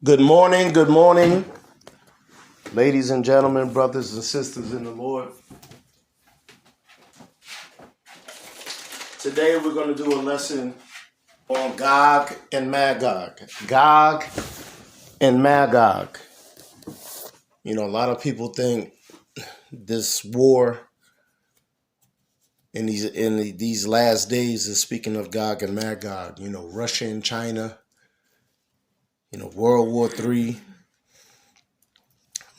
Good morning, ladies and gentlemen, brothers and sisters in the Lord. Today we're going to do a lesson on Gog and Magog. Gog and Magog. You know, a lot of people think this war in these last days is speaking of Gog and Magog. You know, Russia and China. You know, World War III.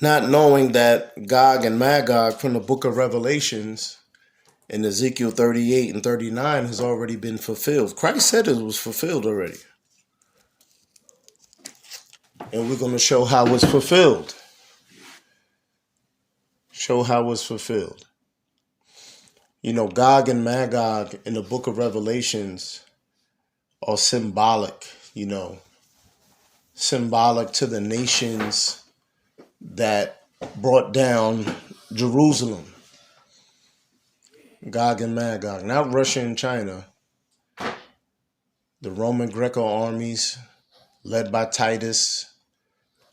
Not knowing that Gog and Magog from the book of Revelations in Ezekiel 38 and 39 has already been fulfilled. Christ said it was fulfilled already. And we're going to show how it's fulfilled. Show how it's fulfilled. You know, Gog and Magog in the book of Revelations are symbolic, symbolic to the nations that brought down Jerusalem. Gog and Magog, not Russia and China. The Roman Greco armies led by Titus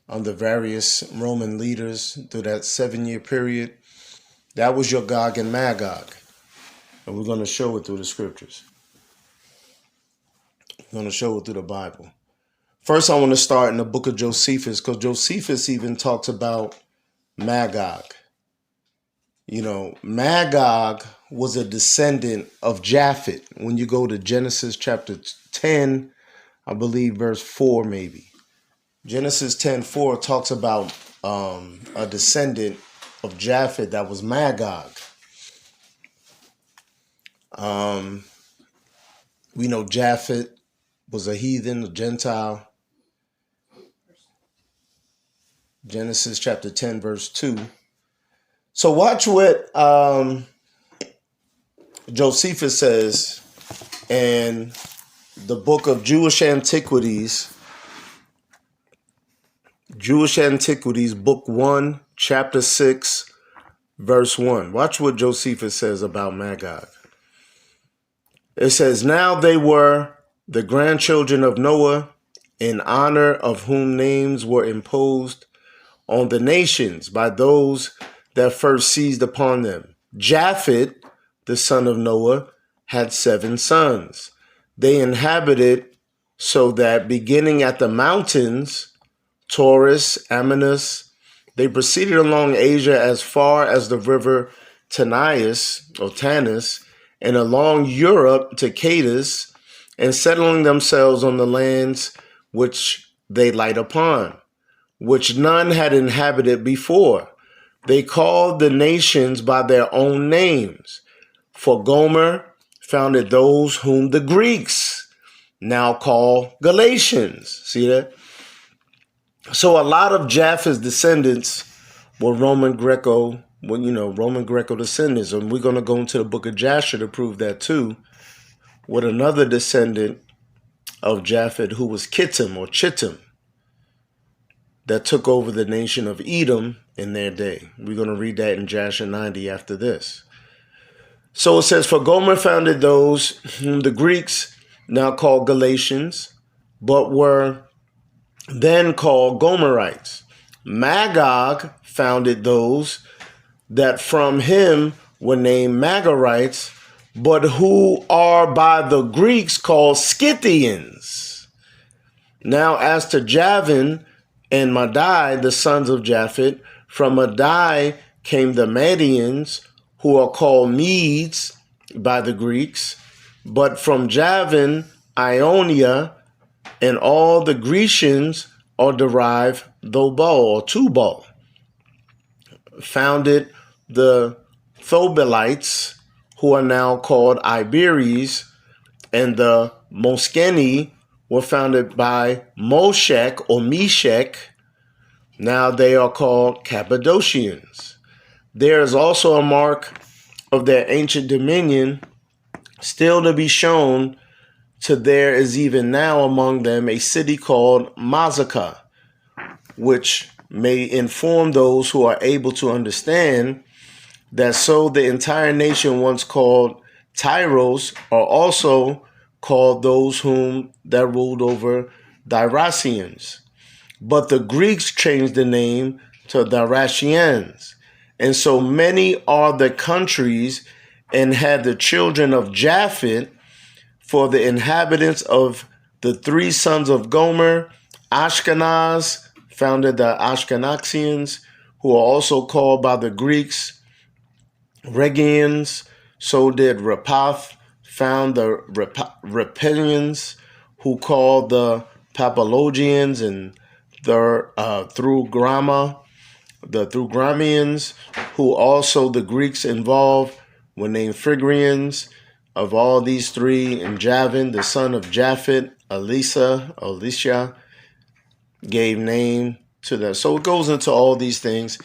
under various Roman leaders through that 7-year period. That was your Gog and Magog. And we're going to show it through the scriptures. We're going to show it through the Bible. First, I want to start in the book of Josephus, because Josephus even talks about Magog. You know, Magog was a descendant of Japhet. When you go to Genesis chapter 10, I believe verse 4 maybe. Genesis 10:4 talks about a descendant of Japhet that was Magog. We know Japhet was a heathen, a Gentile. Genesis chapter 10 verse 2. So watch what Josephus says in the book of Jewish Antiquities, book 1, chapter 6, verse 1. Watch what Josephus says about Magog. It says, "Now they were the grandchildren of Noah, in honor of whom names were imposed on the nations by those that first seized upon them. Japhet, the son of Noah, had 7 sons. They inhabited so that beginning at the mountains, Taurus, Amanus, they proceeded along Asia as far as the river Tanis, and along Europe to Cadiz, and settling themselves on the lands which they light upon, which none had inhabited before. They called the nations by their own names. For Gomer founded those whom the Greeks now call Galatians." See that? So a lot of Japheth's descendants were Roman Greco descendants. And we're going to go into the book of Jasher to prove that too, with another descendant of Japhet who was Chittim, that took over the nation of Edom in their day. We're going to read that in Jasher 90 after this. So it says, "For Gomer founded those whom the Greeks now call Galatians, but were then called Gomerites. Magog founded those that from him were named Magorites, but who are by the Greeks called Scythians. Now as to Javan and Madai, the sons of Japhet, from Madai came the Medians, who are called Medes by the Greeks, but from Javan, Ionia, and all the Grecians are derived Tubal. Founded the Thobelites, who are now called Iberes, and the Moscheni were founded by Moshek or Meshech. Now they are called Cappadocians. There is also a mark of their ancient dominion still to be shown, to there is even now among them a city called Mazacah, which may inform those who are able to understand that so the entire nation once called Tyros are also called those whom that ruled over Dyrrhachians. But the Greeks changed the name to the Rashians. And so many are the countries and had the children of Japhet for the inhabitants of the three sons of Gomer. Ashkenaz founded the Ashkenazians, who are also called by the Greeks Regians. So did Rephath found the Repelians, who called the Papologians, and the Thrugramians, who also the Greeks involved were named Phrygians. Of all these three, and Javan, the son of Japhet, Elisha, gave name to them. So it goes into all these things.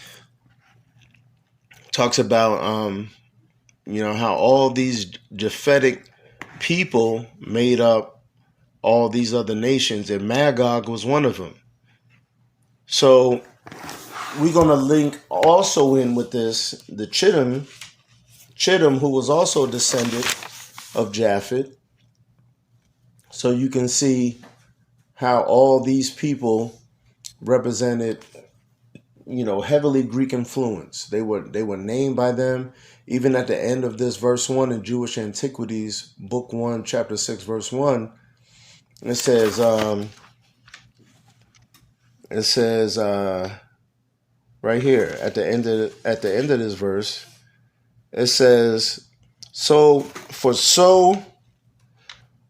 Talks about how all these Japhetic people made up all these other nations, and Magog was one of them. So we're going to link also in with this the Chittim, who was also a descendant of Japhet. So you can see how all these people represented, heavily Greek influence. They were named by them. Even at the end of this verse 1 in Jewish Antiquities, book 1, chapter 6, verse 1, it says right here at the end of this verse, it says, so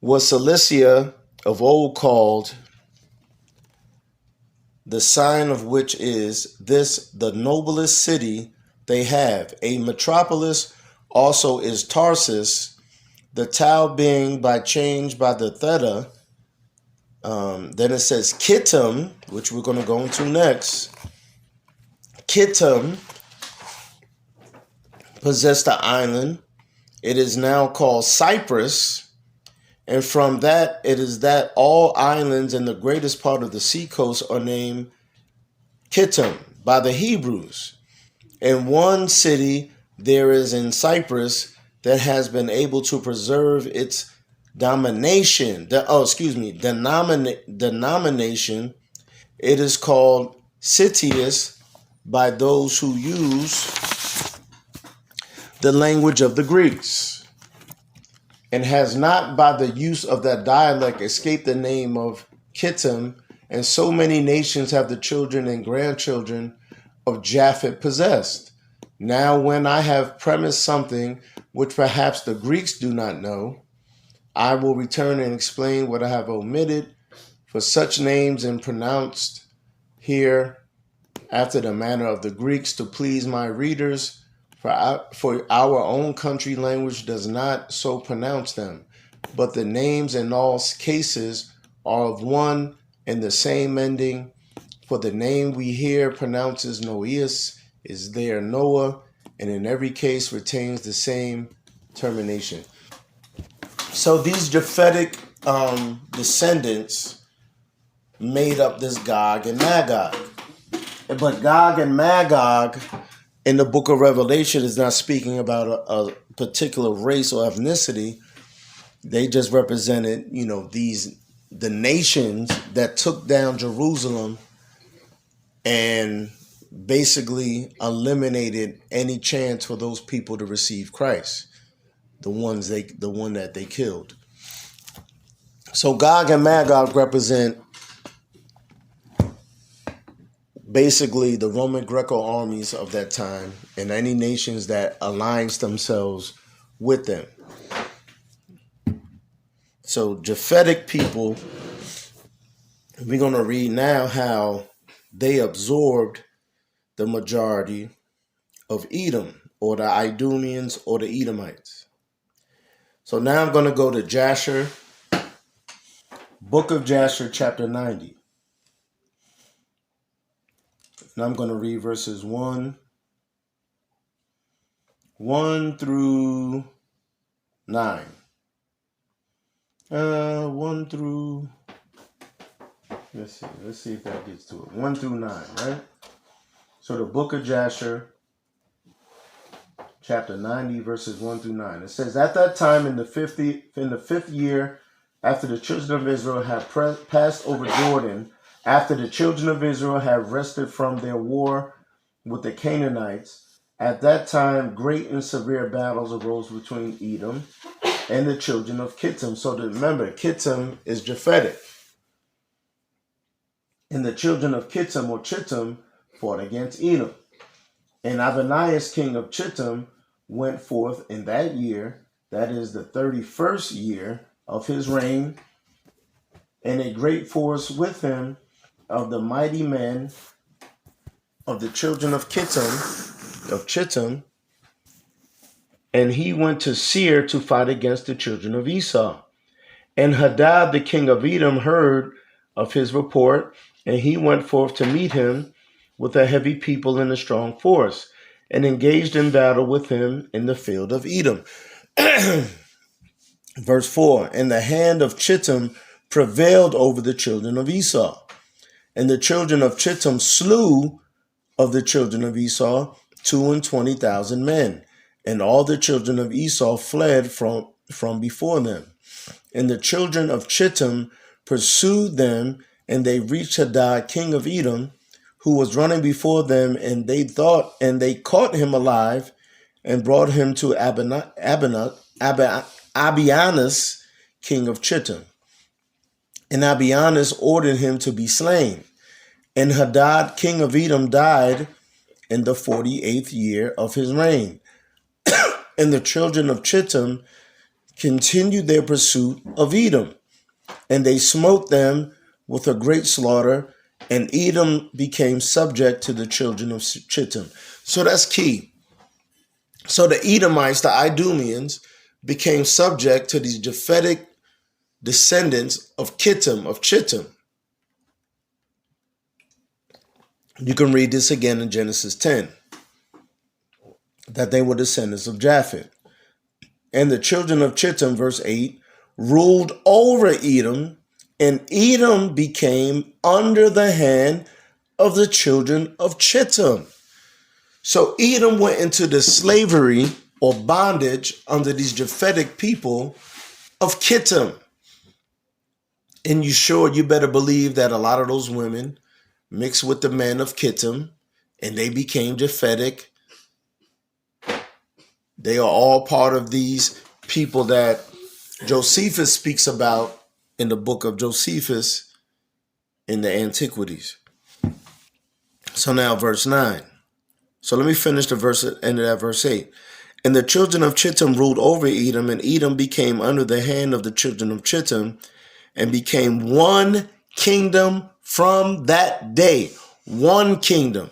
was Cilicia of old called, the sign of which is this the noblest city they have. A metropolis also is Tarsus, the tau being by change by the theta. Then it says Kittim, which we're going to go into next. Kittim possessed the island. It is now called Cyprus. And from that, it is that all islands in the greatest part of the seacoast are named Kittim by the Hebrews. And one city there is in Cyprus that has been able to preserve its denomination. It is called Citius by those who use the language of the Greeks, and has not by the use of that dialect escaped the name of Kittim, and so many nations have the children and grandchildren of Japhet possessed. Now when I have premised something which perhaps the Greeks do not know, I will return and explain what I have omitted, for such names and pronounced here after the manner of the Greeks to please my readers, for our own country language does not so pronounce them, but the names in all cases are of one and the same ending. For the name we hear pronounces Noeus is there Noah, and in every case retains the same termination. So these Japhetic descendants made up this Gog and Magog. But Gog and Magog in the book of Revelation is not speaking about a particular race or ethnicity. They just represented, the nations that took down Jerusalem and basically eliminated any chance for those people to receive Christ, the one that they killed. So Gog and Magog represent basically the Roman Greco armies of that time and any nations that aligns themselves with them. So Japhetic people, we're going to read now how they absorbed the majority of Edom, or the Idumeans, or the Edomites. So now I'm going to go to Jasher, book of Jasher, chapter 90. And I'm going to read verses 1 through 9. 1 through, let's see if that gets to it. 1 through 9, right? So the book of Jasher, chapter 90, verses 1 through 9. It says, at that time in the fifth year, after the children of Israel had passed over Jordan, After the children of Israel had rested from their war with the Canaanites, at that time great and severe battles arose between Edom and the children of Kittim. So remember, Kittim is Japhetic. And the children of Kittim or Chittim fought against Edom. And Abanias, king of Chittim, went forth in that year, that is the 31st year of his reign, and a great force with him of the mighty men of the children of Chittim, and he went to Seir to fight against the children of Esau. And Hadad, the king of Edom, heard of his report, and he went forth to meet him with a heavy people and a strong force, and engaged in battle with him in the field of Edom. Verse 4, and the hand of Chittim prevailed over the children of Esau. And the children of Chittim slew of the children of Esau 22,000 men, and all the children of Esau fled from before them. And the children of Chittim pursued them, and they reached Hadad, king of Edom, who was running before them, and they caught him alive, and brought him to Abianus, king of Chittim. And Abianus ordered him to be slain. And Hadad, king of Edom, died in the 48th year of his reign. And the children of Chittim continued their pursuit of Edom, and they smote them with a great slaughter, and Edom became subject to the children of Chittim. So that's key. So the Edomites, the Idumeans, became subject to these Japhetic descendants of Chittim. You can read this again in Genesis 10, that they were descendants of Japheth. And the children of Chittim, verse 8, ruled over Edom, and Edom became under the hand of the children of Chittim. So Edom went into the slavery or bondage under these Japhetic people of Kittim. And you better believe that a lot of those women mixed with the men of Kittim, and they became Japhetic. They are all part of these people that Josephus speaks about in the book of Josephus in the Antiquities. So now verse 9. So let me finish the verse end of that verse 8. And the children of Chittim ruled over Edom, and Edom became under the hand of the children of Chittim, and became one kingdom from that day. One kingdom.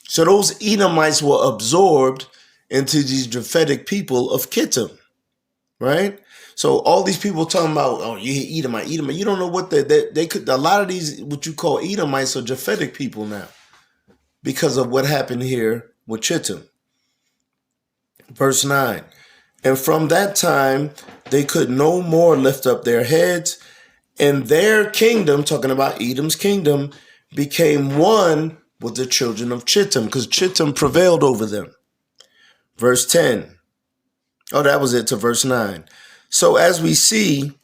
So those Edomites were absorbed into these Japhetic people of Kittim, right? So all these people talking about, oh, you Edomite. You don't know what they could. A lot of these, what you call Edomites, are Japhetic people now, because of what happened here with Chittim. Verse 9, and from that time they could no more lift up their heads, and their kingdom, talking about Edom's kingdom, became one with the children of Chittim, because Chittim prevailed over them. Verse 10. Oh, that was it to verse 9. So as we see,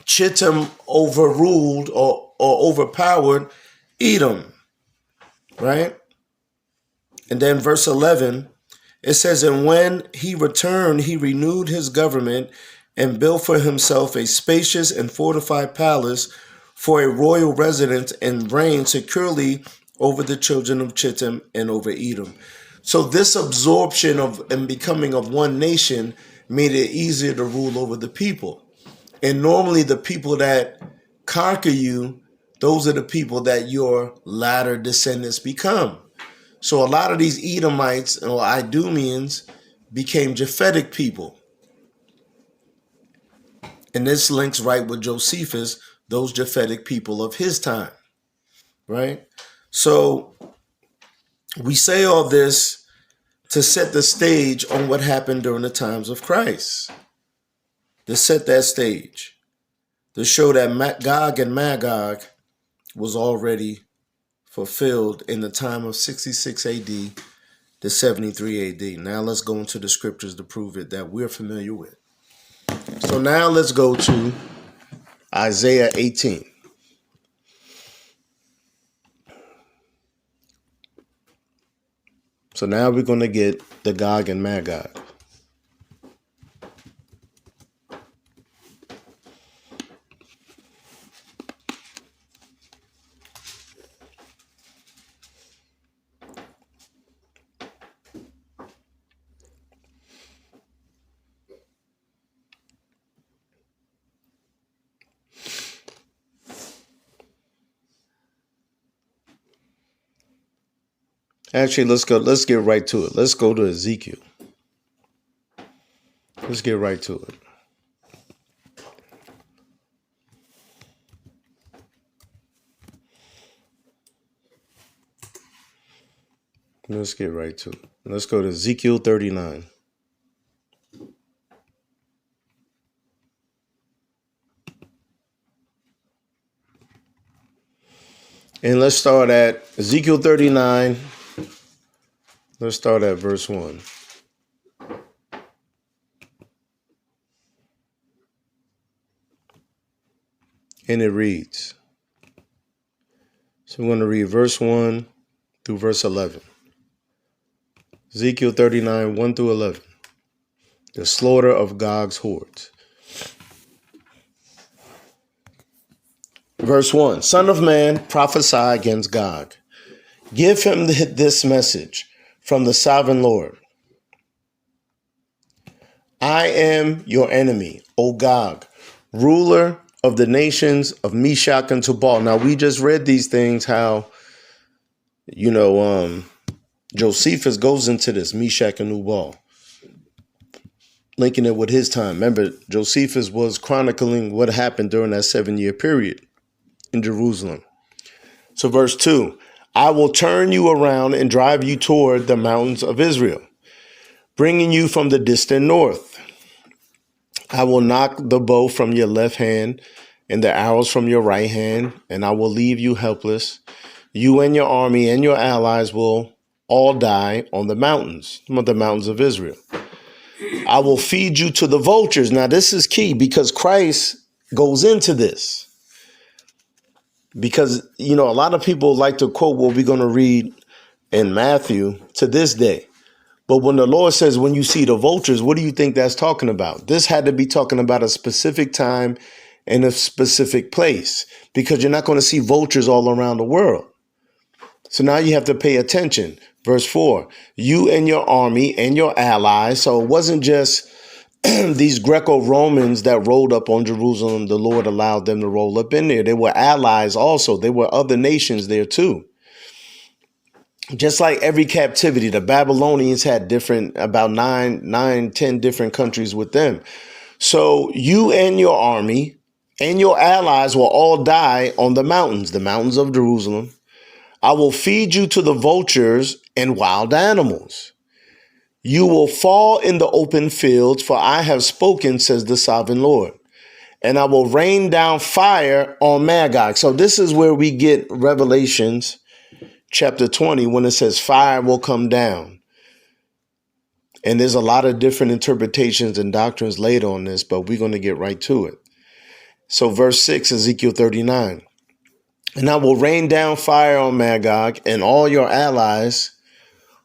Chittim overruled or overpowered Edom, right? And then verse 11, it says, and when he returned, he renewed his government and built for himself a spacious and fortified palace for a royal residence, and reigned securely over the children of Chittim and over Edom. So this absorption of and becoming of one nation made it easier to rule over the people. And normally the people that conquer you, those are the people that your latter descendants become. So a lot of these Edomites or Idumeans became Japhetic people. And this links right with Josephus, those Japhetic people of his time, right? So we say all this to set the stage on what happened during the times of Christ. To set that stage. To show that Gog and Magog was already fulfilled in the time of 66 AD to 73 AD. Now let's go into the scriptures to prove it that we're familiar with. So now let's go to Isaiah 18. So now we're going to get the Gog and Magog. Actually, let's get right to it. Let's go to Ezekiel. Let's get right to it. Let's get right to it. Let's go to Ezekiel 39. And let's start at Ezekiel 39. Let's start at verse 1. And it reads. So we're going to read verse 1 through verse 11. Ezekiel 39, 1 through 11. The slaughter of Gog's hordes. Verse 1. Son of man, prophesy against Gog. Give him this message from the sovereign Lord. I am your enemy, O Gog, ruler of the nations of Meshach and Tubal. Now, we just read these things, how, Josephus goes into this, Meshach and Tubal, linking it with his time. Remember, Josephus was chronicling what happened during that 7-year period in Jerusalem. So verse 2, I will turn you around and drive you toward the mountains of Israel, bringing you from the distant north. I will knock the bow from your left hand and the arrows from your right hand, and I will leave you helpless. You and your army and your allies will all die on the mountains of Israel. I will feed you to the vultures. Now, this is key because Christ goes into this. Because, a lot of people like to quote what we're going to read in Matthew to this day. But when the Lord says, when you see the vultures, what do you think that's talking about? This had to be talking about a specific time and a specific place, because you're not going to see vultures all around the world. So now you have to pay attention. Verse 4, you and your army and your allies. So it wasn't just these Greco-Romans that rolled up on Jerusalem. The Lord allowed them to roll up in there. They were allies also. There were other nations there too. Just like every captivity, the Babylonians had about 10 different countries with them. So you and your army and your allies will all die on the mountains of Jerusalem. I will feed you to the vultures and wild animals. You will fall in the open fields, for I have spoken, says the sovereign Lord. And I will rain down fire on Magog. So this is where we get Revelations chapter 20, when it says fire will come down. And there's a lot of different interpretations and doctrines laid on this, but we're going to get right to it. So verse 6, Ezekiel 39. And I will rain down fire on Magog and all your allies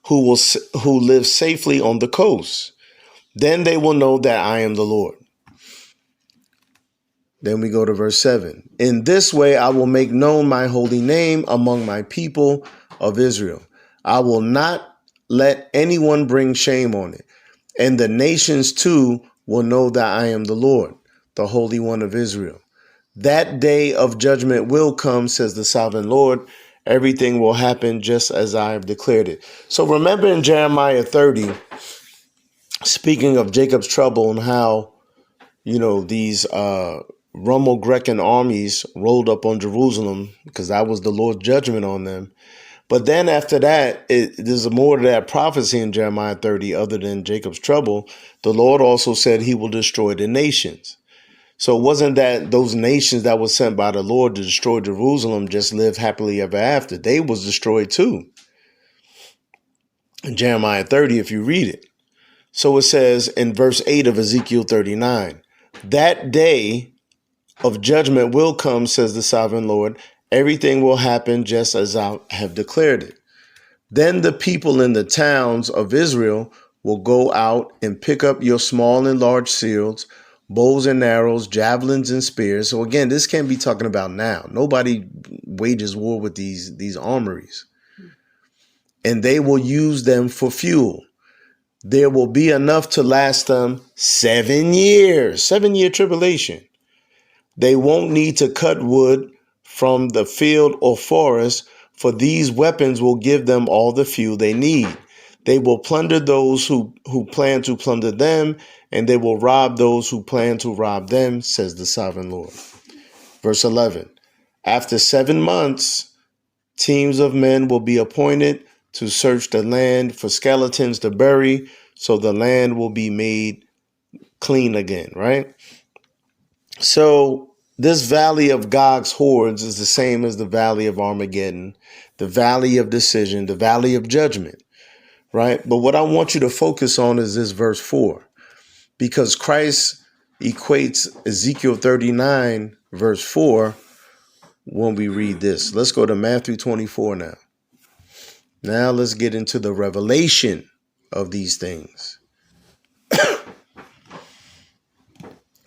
who live safely on the coast. Then they will know that I am the Lord. Then we go to verse 7. In this way I will make known my holy name among my people of Israel. I will not let anyone bring shame on it. And the nations too will know that I am the Lord, the Holy One of Israel. That day of judgment will come, says the sovereign Lord. Everything will happen just as I have declared it. So remember in Jeremiah 30, speaking of Jacob's trouble and how, these Romo-Grecan armies rolled up on Jerusalem, because that was the Lord's judgment on them. But then after that, there's more to that prophecy in Jeremiah 30 other than Jacob's trouble. The Lord also said he will destroy the nations. So it wasn't that those nations that were sent by the Lord to destroy Jerusalem just lived happily ever after. They was destroyed too. In Jeremiah 30, if you read it. So it says in verse 8 of Ezekiel 39, that day of judgment will come, says the sovereign Lord. Everything will happen just as I have declared it. Then the people in the towns of Israel will go out and pick up your small and large shields, bows and arrows, javelins and spears. So again, this can't be talking about now. Nobody wages war with these armories. And they will use them for fuel. There will be enough to last them 7 years, 7-year tribulation. They won't need to cut wood from the field or forest, for these weapons will give them all the fuel they need. They will plunder those who plan to plunder them, and they will rob those who plan to rob them, says the sovereign Lord. Verse 11, after 7 months, teams of men will be appointed to search the land for skeletons to bury, so the land will be made clean again, right? So this valley of Gog's hordes is the same as the valley of Armageddon, the valley of decision, the valley of judgment, right? But what I want you to focus on is this verse 4, because Christ equates Ezekiel 39, verse 4, when we read this. Let's go to Matthew 24 now. Now let's get into the revelation of these things.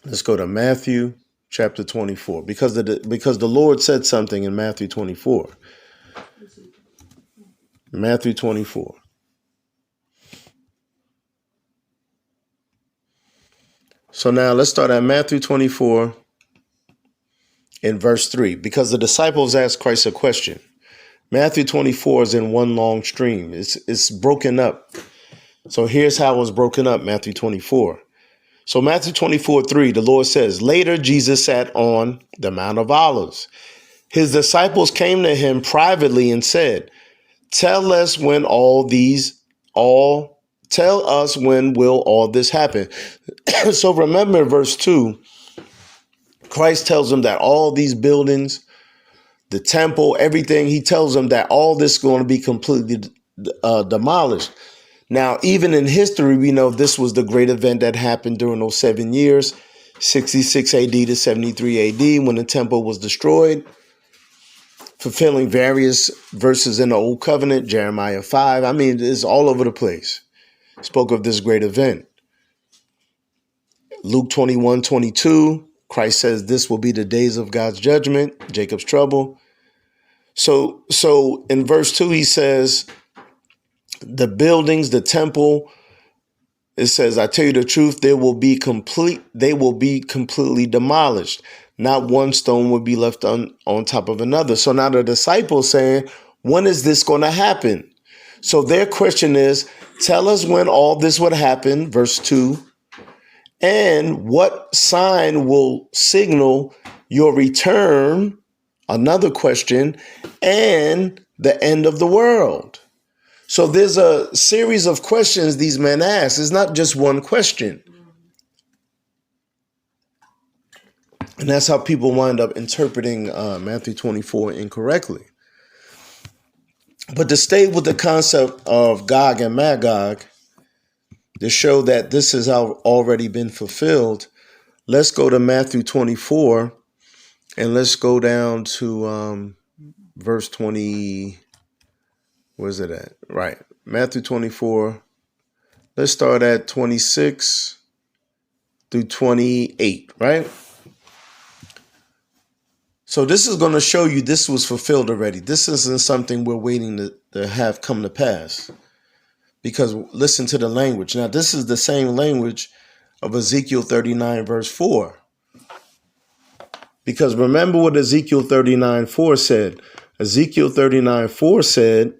Let's go to Matthew chapter 24, because the Lord said something in Matthew 24. Matthew 24. So now let's start at Matthew 24 in verse 3, because the disciples asked Christ a question. Matthew 24 is in one long stream. It's broken up. So here's how it was broken up, Matthew 24. So Matthew 24:3, the Lord says, later Jesus sat on the Mount of Olives. His disciples came to him privately and said, tell us when will all this happen? So remember in verse 2, Christ tells them that all these buildings, the temple, everything, he tells them that all this is going to be completely demolished. Now, even in history, we know this was the great event that happened during those 7 years, 66 AD to 73 AD, when the temple was destroyed, fulfilling various verses in the Old Covenant, Jeremiah 5. I mean, it's all over the place. Spoke of this great event. Luke 21:22, Christ says this will be the days of God's judgment, Jacob's trouble. So in verse 2, he says, the buildings, the temple, it says, I tell you the truth, they will be completely demolished. Not one stone will be left on top of another. So now the disciples saying, when is this going to happen? So their question is, tell us when all this would happen, verse 2, and what sign will signal your return, another question, and the end of the world. So there's a series of questions these men ask. It's not just one question. And that's how people wind up interpreting Matthew 24 incorrectly. But to stay with the concept of Gog and Magog, to show that this has already been fulfilled, let's go to Matthew 24 and let's go down to verse 20. Where's it at? Right. Matthew 24. Let's start at 26 through 28, right? So this is going to show you this was fulfilled already. This isn't something we're waiting to have come to pass. Because listen to the language. Now, this is the same language of Ezekiel 39, verse 4. Because remember what Ezekiel 39:4 said. Ezekiel 39:4 said,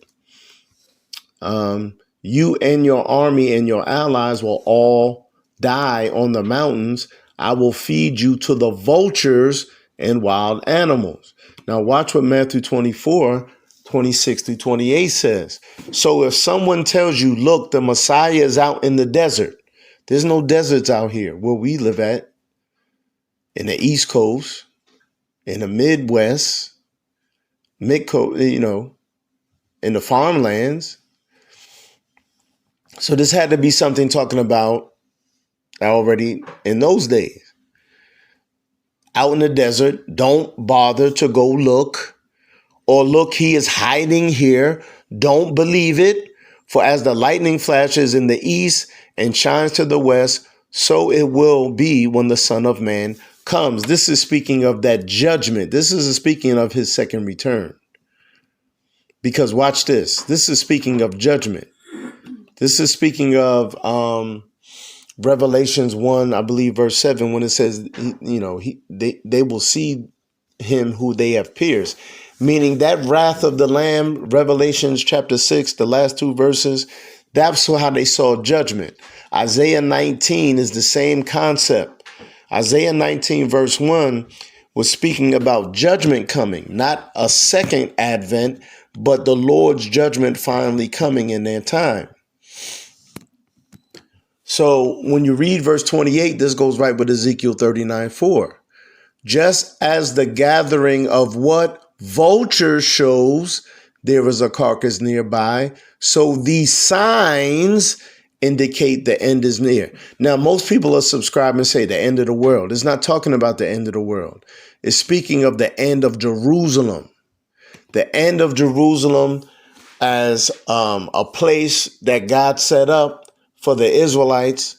you and your army and your allies will all die on the mountains. I will feed you to the vultures and wild animals. Now watch what Matthew 24:26 through 28 says. So if someone tells you, look, the Messiah is out in the desert. There's no deserts out here where we live at, in the East Coast, in the Midwest, Mid-Coast, in the farmlands. So this had to be something talking about already in those days. Out in the desert, don't bother to go look or look, he is hiding here. Don't believe it. For as the lightning flashes in the east and shines to the west, so it will be when the Son of Man comes. This is speaking of that judgment. This is speaking of his second return. Because watch this. This is speaking of judgment. This is speaking of Revelations 1, I believe, verse 7, when it says, they will see him who they have pierced. Meaning that wrath of the Lamb, Revelations chapter 6, the last two verses, that's how they saw judgment. Isaiah 19 is the same concept. Isaiah 19 verse 1 was speaking about judgment coming, not a second advent, but the Lord's judgment finally coming in their time. So when you read verse 28, this goes right with Ezekiel 39:4. Just as the gathering of what vultures shows there is a carcass nearby, so these signs indicate the end is near. Now, most people are subscribed and say the end of the world. It's not talking about the end of the world. It's speaking of the end of Jerusalem. The end of Jerusalem as a place that God set up for the Israelites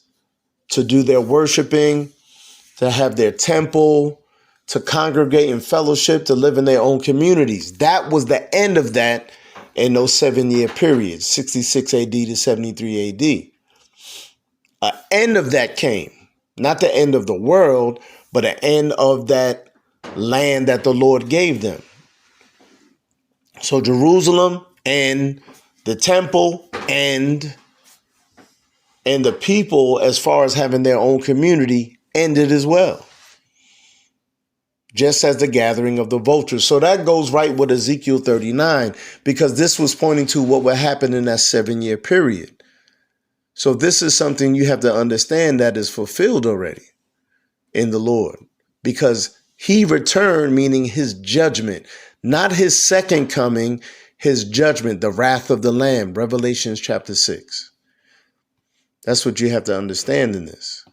to do their worshiping, to have their temple, to congregate in fellowship, to live in their own communities. That was the end of that in those 7-year periods, 66 AD to 73 AD. An end of that came, not the end of the world, but an end of that land that the Lord gave them. So Jerusalem and the temple and the people, as far as having their own community, ended as well. Just as the gathering of the vultures. So that goes right with Ezekiel 39, because this was pointing to what would happen in that 7-year period. So this is something you have to understand that is fulfilled already in the Lord, because he returned, meaning his judgment, not his second coming, his judgment, the wrath of the Lamb, Revelations chapter 6. That's what you have to understand in this,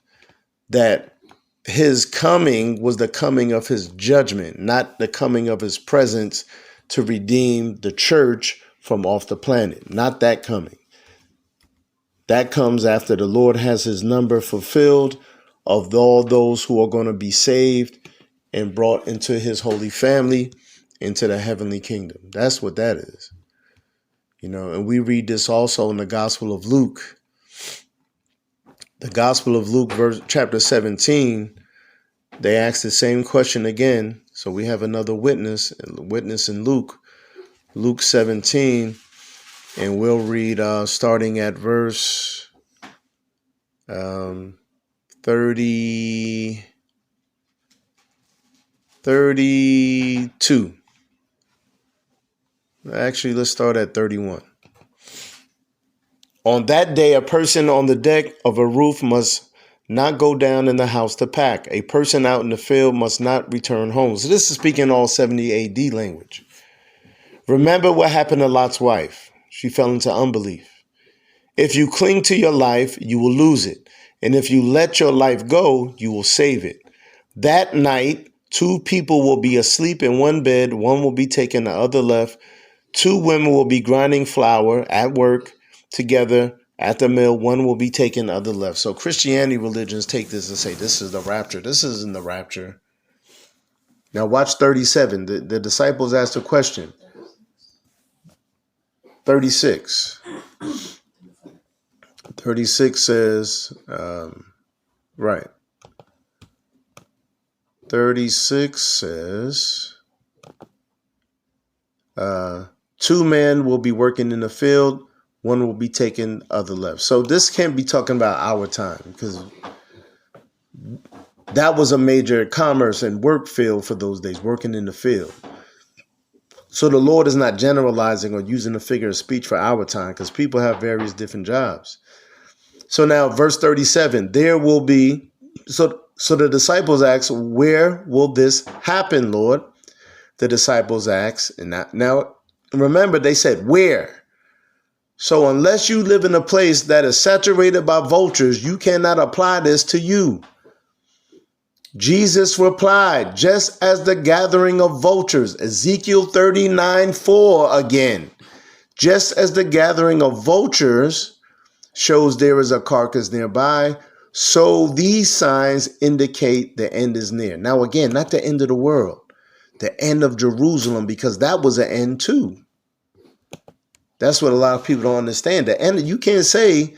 that his coming was the coming of his judgment, not the coming of his presence to redeem the church from off the planet. Not that coming. That comes after the Lord has his number fulfilled of all those who are going to be saved and brought into his holy family, into the heavenly kingdom. That's what that is. And we read this also in the Gospel of Luke. The Gospel of Luke, chapter 17, they ask the same question again. So we have another witness in Luke 17, and we'll read starting at verse 32. Actually, let's start at 31. On that day, a person on the deck of a roof must not go down in the house to pack. A person out in the field must not return home. So this is speaking all 70 AD language. Remember what happened to Lot's wife. She fell into unbelief. If you cling to your life, you will lose it. And if you let your life go, you will save it. That night, 2 people will be asleep in one bed. One will be taken, the other left. 2 women will be grinding flour at work together at the mill. One will be taken, the other left. So Christianity religions take this and say, this is the rapture. This isn't the rapture. Now watch 37. The disciples asked a question. 36. 36 says, right. 36 says, 2 men will be working in the field. One will be taken, other left. So this can't be talking about our time, because that was a major commerce and work field for those days, working in the field. So the Lord is not generalizing or using a figure of speech for our time, because people have various different jobs. So now verse 37, there will be, so the disciples ask, where will this happen, Lord? The disciples ask, and now remember they said, where? So unless you live in a place that is saturated by vultures, you cannot apply this to you. Jesus replied, just as the gathering of vultures, Ezekiel 39:4 again, just as the gathering of vultures shows there is a carcass nearby, so these signs indicate the end is near. Now again, not the end of the world, the end of Jerusalem, because that was an end too. That's what a lot of people don't understand. The end, you can't say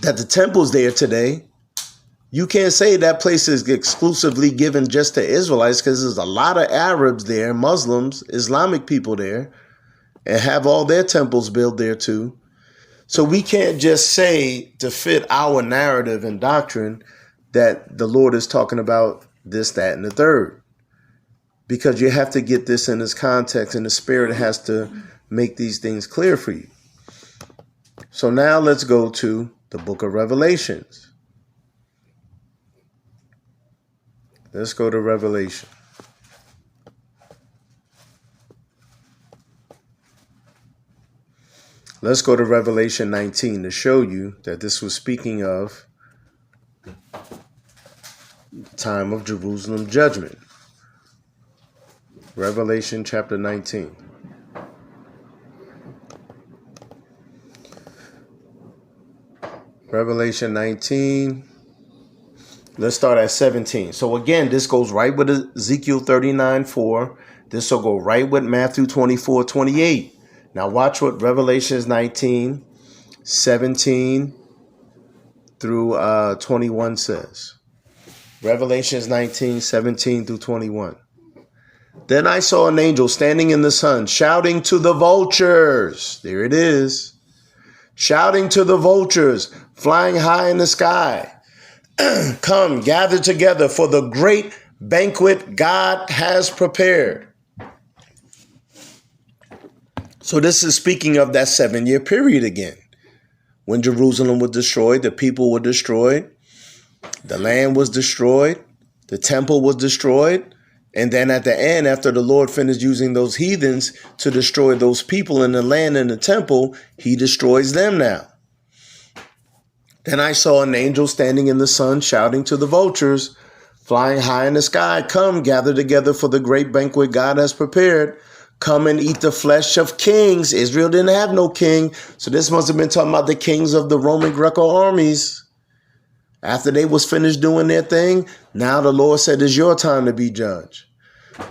that the temple's there today. You can't say that place is exclusively given just to Israelites, because there's a lot of Arabs there, Muslims, Islamic people there, and have all their temples built there too. So we can't just say, to fit our narrative and doctrine, that the Lord is talking about this, that, and the third. Because you have to get this in its context, and the Spirit has to make these things clear for you. So now let's go to the book of Revelations. Let's go to Revelation. Let's go to Revelation 19 to show you that this was speaking of the time of Jerusalem judgment. Revelation chapter 19. Revelation 19. Let's start at 17. So again, this goes right with Ezekiel 39:4. This will go right with Matthew 24:28. Now watch what Revelation 19, 17 through 21 says. Revelations 19, 17 through 21. Then I saw an angel standing in the sun, shouting to the vultures. There it is. Shouting to the vultures, flying high in the sky. Come, gather together for the great banquet God has prepared. So this is speaking of that 7-year period again. When Jerusalem was destroyed, the people were destroyed, the land was destroyed, the temple was destroyed. And then at the end, after the Lord finished using those heathens to destroy those people in the land and the temple, he destroys them now. Then I saw an angel standing in the sun, shouting to the vultures, flying high in the sky, come, gather together for the great banquet God has prepared. Come and eat the flesh of kings. Israel didn't have no king. So this must have been talking about the kings of the Roman Greco armies. After they was finished doing their thing, now the Lord said, it's your time to be judge.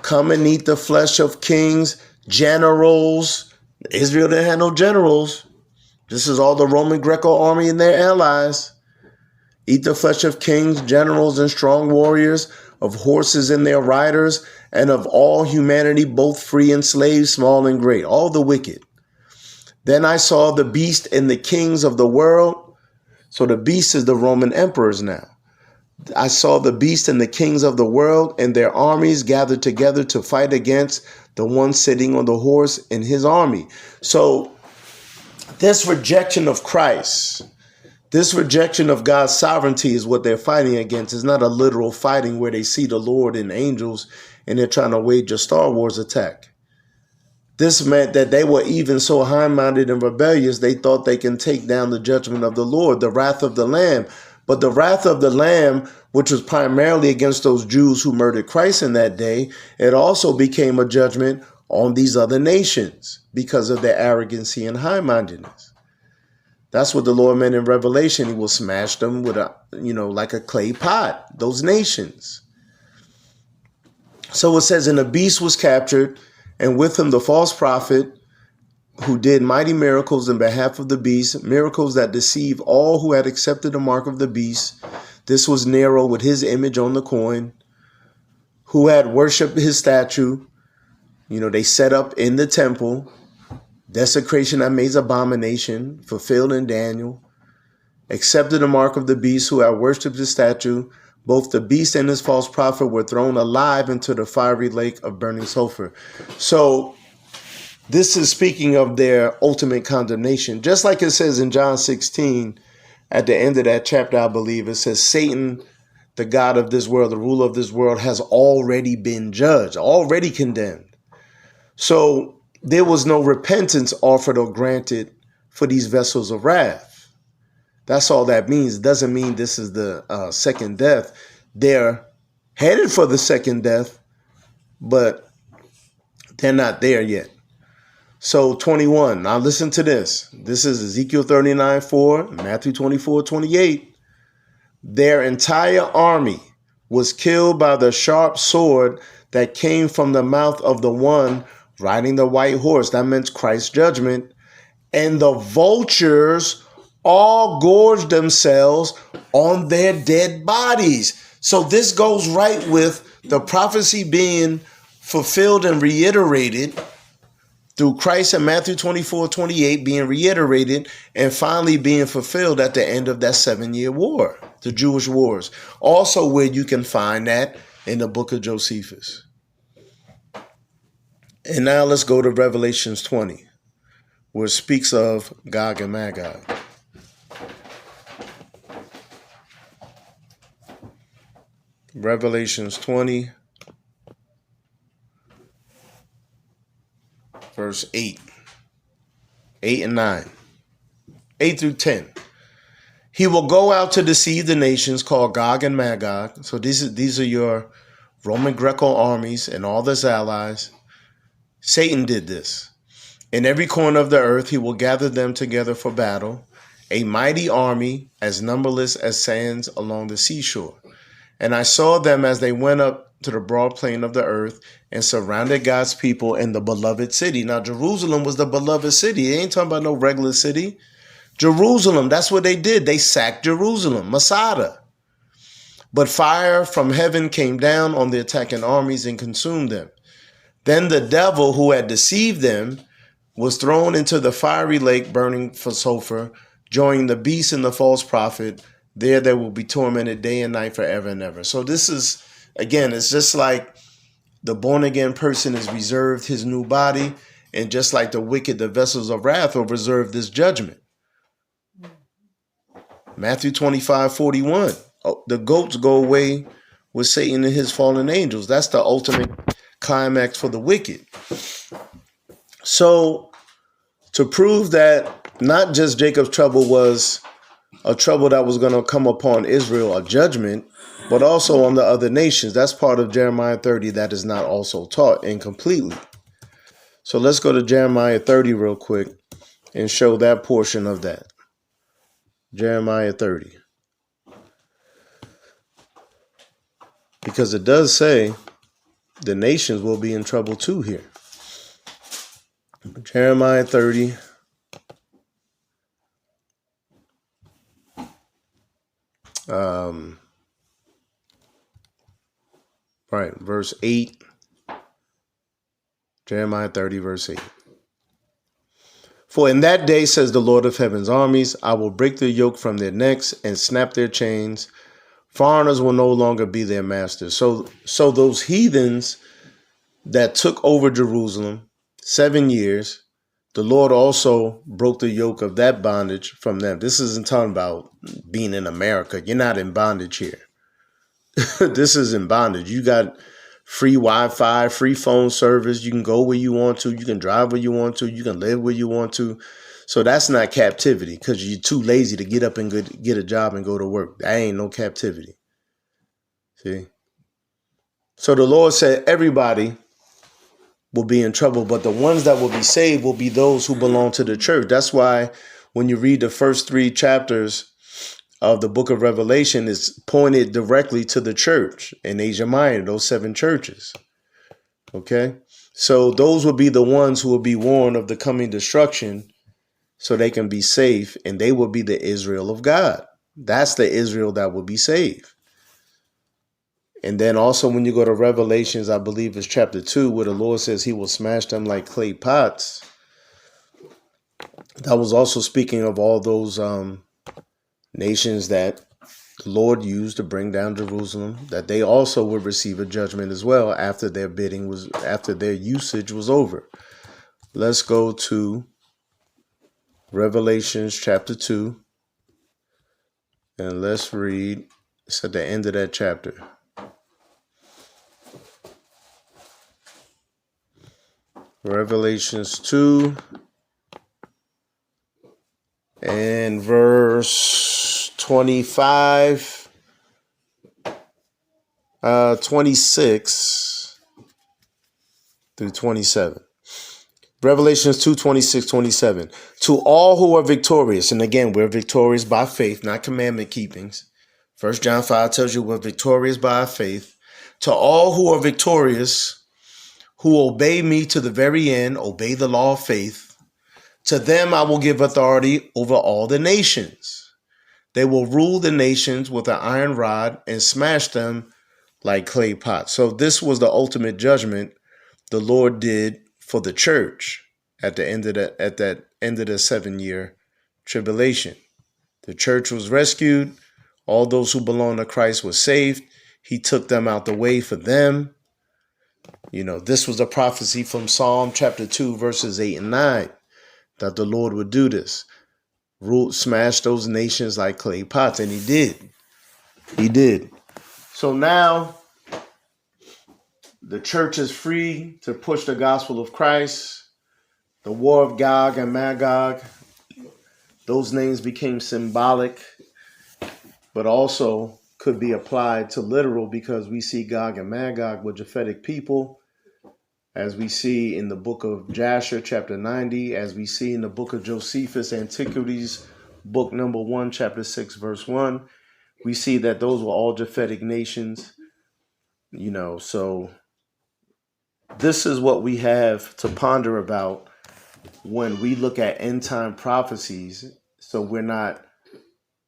Come and eat the flesh of kings, generals. Israel didn't have no generals. This is all the Roman Greco army and their allies. Eat the flesh of kings, generals, and strong warriors, of horses and their riders, and of all humanity, both free and slaves, small and great, all the wicked. Then I saw the beast and the kings of the world. So the beast is the Roman emperors now. I saw the beast and the kings of the world and their armies gathered together to fight against the one sitting on the horse and his army. So this rejection of Christ, this rejection of God's sovereignty is what they're fighting against. It's not a literal fighting where they see the Lord and angels and they're trying to wage a Star Wars attack. This meant that they were even so high-minded and rebellious, they thought they can take down the judgment of the Lord, the wrath of the Lamb. But the wrath of the Lamb, which was primarily against those Jews who murdered Christ in that day, it also became a judgment on these other nations because of their arrogancy and high-mindedness. That's what the Lord meant in Revelation. He will smash them with like a clay pot, those nations. So it says, and the beast was captured, and with him the false prophet who did mighty miracles in behalf of the beast, miracles that deceive all who had accepted the mark of the beast. This was Nero with his image on the coin, who had worshipped his statue. They set up in the temple, desecration that made abomination, fulfilled in Daniel, accepted the mark of the beast, who had worshipped his statue. Both the beast and his false prophet were thrown alive into the fiery lake of burning sulfur. So this is speaking of their ultimate condemnation. Just like it says in John 16, at the end of that chapter, I believe, it says Satan, the god of this world, the ruler of this world, has already been judged, already condemned. So there was no repentance offered or granted for these vessels of wrath. That's all that means. It doesn't mean this is the second death. they're headed for the second death, but they're not there yet. So 21, now listen to this. This is Ezekiel 39:4, Matthew 24:28. Their entire army was killed by the sharp sword that came from the mouth of the one riding the white horse. That meant Christ's judgment. And the vultures all gorged themselves on their dead bodies. So this goes right with the prophecy being fulfilled and reiterated through Christ in Matthew 24:28 being reiterated and finally being fulfilled at the end of that 7-year war, the Jewish wars. Also where you can find that in the book of Josephus. And now let's go to Revelations 20, where it speaks of Gog and Magog. Revelations 20, verse 8 and 9, 8 through 10. He will go out to deceive the nations called Gog and Magog. So these are your Roman Greco armies and all their allies. Satan did this. In every corner of the earth, he will gather them together for battle, a mighty army as numberless as sands along the seashore. And I saw them as they went up to the broad plain of the earth and surrounded God's people in the beloved city. Now, Jerusalem was the beloved city. They ain't talking about no regular city. Jerusalem, that's what they did. They sacked Jerusalem, Masada. But fire from heaven came down on the attacking armies and consumed them. Then the devil who had deceived them was thrown into the fiery lake burning for sulfur, joining the beast and the false prophet. There they will be tormented day and night forever and ever. So this is, again, it's just like the born-again person is reserved his new body, and just like the wicked, the vessels of wrath are reserved this judgment. Matthew 25:41. Oh, the goats go away with Satan and his fallen angels. That's the ultimate climax for the wicked. So to prove that not just Jacob's trouble was a trouble that was going to come upon Israel, a judgment, but also on the other nations. That's part of Jeremiah 30 that is not also taught incompletely. So let's go to Jeremiah 30 real quick and show that portion of that. Jeremiah 30. Because it does say the nations will be in trouble too here. Jeremiah 30. Right, verse 8. Jeremiah 30, verse 8. For in that day, says the Lord of heaven's armies, I will break their yoke from their necks and snap their chains. Foreigners will no longer be their masters. So those heathens that took over Jerusalem 7 years, the Lord also broke the yoke of that bondage from them. This isn't talking about being in America. You're not in bondage here. This is in bondage. You got free Wi-Fi, free phone service. You can go where you want to. You can drive where you want to. You can live where you want to. So that's not captivity because you're too lazy to get up and get a job and go to work. That ain't no captivity. See? So the Lord said everybody will be in trouble, but the ones that will be saved will be those who belong to the church. That's why when you read the first 3 chapters of the book of Revelation, it's pointed directly to the church in Asia Minor, those 7 churches. Okay? So those will be the ones who will be warned of the coming destruction so they can be safe, and they will be the Israel of God. That's the Israel that will be saved. And then also when you go to Revelations, I believe it's chapter 2, where the Lord says he will smash them like clay pots. That was also speaking of all those nations that the Lord used to bring down Jerusalem, that they also would receive a judgment as well after their usage was over. Let's go to Revelations chapter 2, and let's read. It's at the end of that chapter. Revelations 2 and verse 25. 26 through 27. Revelations 2, 26, 27. To all who are victorious, and again, we're victorious by faith, not commandment keepings. 1 John 5 tells you we're victorious by faith. To all who are victorious, who obey me to the very end, obey the law of faith, to them I will give authority over all the nations. They will rule the nations with an iron rod and smash them like clay pots. So this was the ultimate judgment the Lord did for the church at the end of that end of the 7-year tribulation. The church was rescued. All those who belong to Christ were saved. He took them out the way for them. This was a prophecy from Psalm chapter 2, verses 8 and 9, that the Lord would do this. Smash those nations like clay pots. And he did. He did. So now the church is free to push the gospel of Christ. The war of Gog and Magog, those names became symbolic, but also could be applied to literal, because we see Gog and Magog were Japhetic people, as we see in the book of Jasher, chapter 90, as we see in the book of Josephus, Antiquities, book number 1, chapter 6, verse 1. We see that those were all Japhetic nations, so this is what we have to ponder about when we look at end time prophecies, so we're not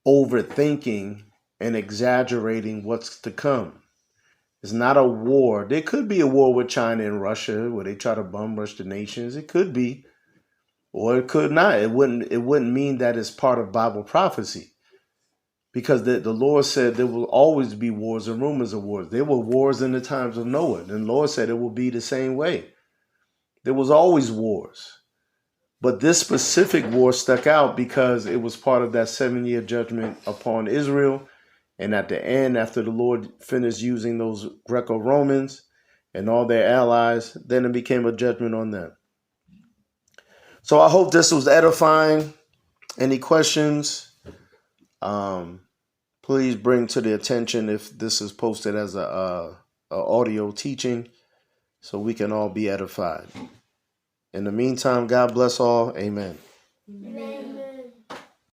overthinking and exaggerating what's to come. It's not a war. There could be a war with China and Russia where they try to bum rush the nations. It could be, or it could not. It wouldn't mean that it's part of Bible prophecy, because the Lord said there will always be wars and rumors of wars. There were wars in the times of Noah, and the Lord said it will be the same way. There was always wars. But this specific war stuck out because it was part of that 7-year judgment upon Israel. And at the end, after the Lord finished using those Greco-Romans and all their allies, then it became a judgment on them. So I hope this was edifying. Any questions? Please bring to the attention if this is posted as a audio teaching, so we can all be edified. In the meantime, God bless all. Amen. Amen.